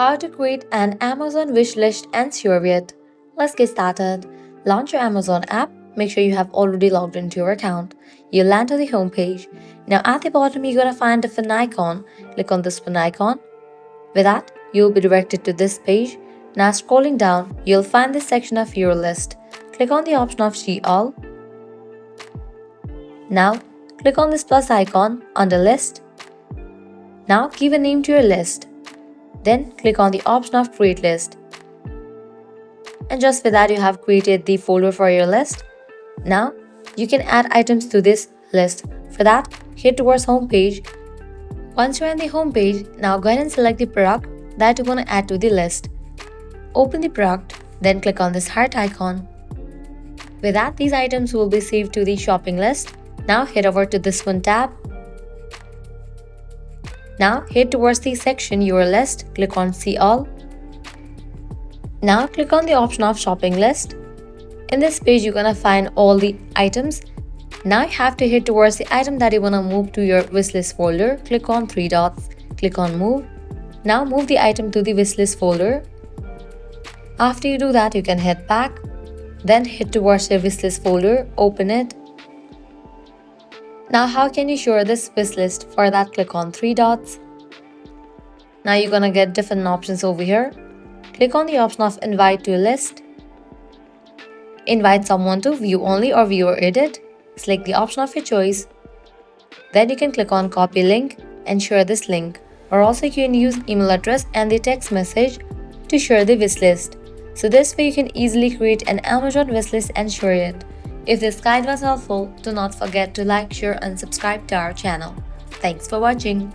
How to create an Amazon wish list and share it. Let's get started. Launch your Amazon app. Make sure you have already logged into your account. You'll land to the home page. Now at the bottom, you're gonna find a fun icon. Click on this fun icon. With that, you'll be directed to this page. Now scrolling down, you'll find this section of your list. Click on the option of See All. Now, click on this plus icon under List. Now give a name to your list. Then click on the option of Create List. And just with that, you have created the folder for your list. Now, you can add items to this list. For that, head towards Home page. Once you're on the home page, now go ahead and select the product that you want to add to the list. Open the product, then click on this heart icon. With that, these items will be saved to the shopping list. Now head over to this one tab. Now head towards the section Your List, click on See All. Now click on the option of Shopping List. In this page, you're gonna find all the items. Now you have to head towards the item that you wanna move to your wishlist folder. Click on three dots, click on Move. Now move the item to the wishlist folder. After you do that, you can head back. Then head towards your wishlist folder, open it. Now how can you share this wishlist? For that, click on three dots. Now you're gonna get different options over here. Click on the option of Invite to List. Invite someone to view only or view or edit. Select the option of your choice. Then you can click on Copy Link and share this link. Or also you can use email address and the text message to share the wishlist. So this way you can easily create an Amazon wishlist and share it. If this guide was helpful, do not forget to like, share and subscribe to our channel. Thanks for watching.